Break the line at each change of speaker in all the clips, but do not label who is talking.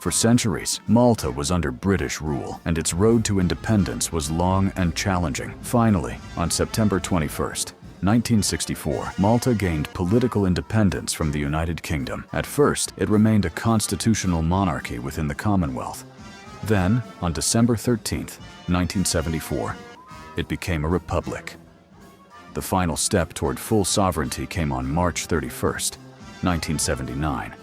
For centuries, Malta was under British rule, and its road to independence was long and challenging. Finally, on September 21st, 1964, Malta gained political independence from the United Kingdom. At first, it remained a constitutional monarchy within the Commonwealth. Then, on December 13th, 1974, it became a republic. The final step toward full sovereignty came on March 31st, 1979,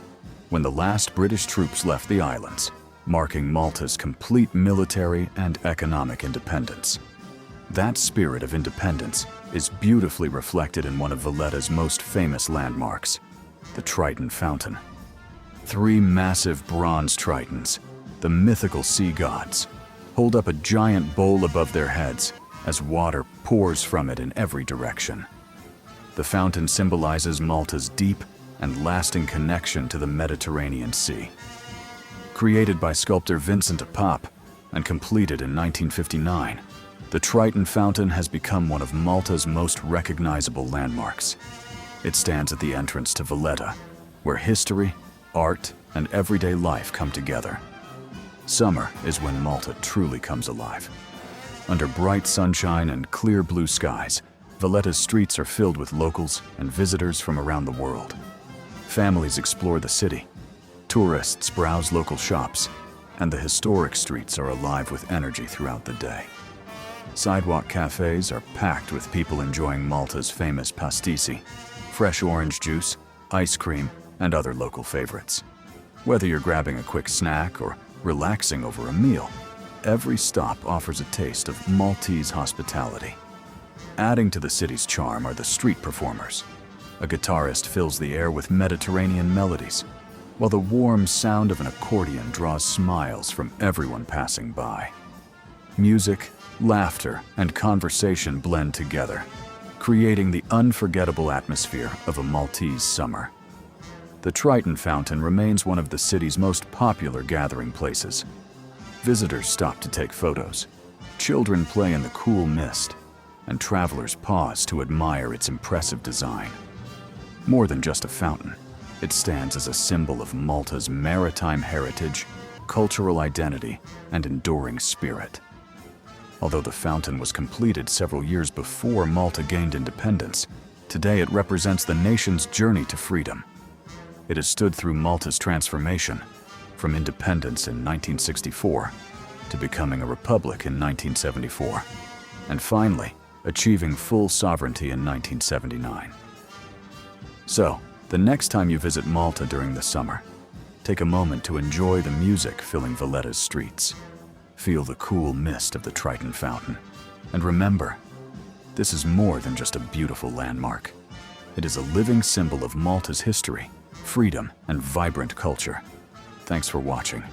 when the last British troops left the islands, marking Malta's complete military and economic independence. That spirit of independence is beautifully reflected in one of Valletta's most famous landmarks, the Triton Fountain. 3 massive bronze tritons, the mythical sea gods, hold up a giant bowl above their heads as water pours from it in every direction. The fountain symbolizes Malta's deep and lasting connection to the Mediterranean Sea. Created by sculptor Vincent Apap and completed in 1959, the Triton Fountain has become one of Malta's most recognizable landmarks. It stands at the entrance to Valletta, where history, art, and everyday life come together. Summer is when Malta truly comes alive. Under bright sunshine and clear blue skies, Valletta's streets are filled with locals and visitors from around the world. Families explore the city, tourists browse local shops, and the historic streets are alive with energy throughout the day. Sidewalk cafes are packed with people enjoying Malta's famous pastissi, fresh orange juice, ice cream, and other local favorites. Whether you're grabbing a quick snack or relaxing over a meal, every stop offers a taste of Maltese hospitality. Adding to the city's charm are the street performers. A guitarist fills the air with Mediterranean melodies, while the warm sound of an accordion draws smiles from everyone passing by. Music, laughter, and conversation blend together, creating the unforgettable atmosphere of a Maltese summer. The Triton Fountain remains one of the city's most popular gathering places. Visitors stop to take photos, children play in the cool mist, and travelers pause to admire its impressive design. More than just a fountain, it stands as a symbol of Malta's maritime heritage, cultural identity, and enduring spirit. Although the fountain was completed several years before Malta gained independence, today it represents the nation's journey to freedom. It has stood through Malta's transformation, from independence in 1964 to becoming a republic in 1974, and finally, achieving full sovereignty in 1979. So, the next time you visit Malta during the summer, take a moment to enjoy the music filling Valletta's streets. Feel the cool mist of the Triton Fountain. And remember, this is more than just a beautiful landmark. It is a living symbol of Malta's history, freedom, and vibrant culture. Thanks for watching.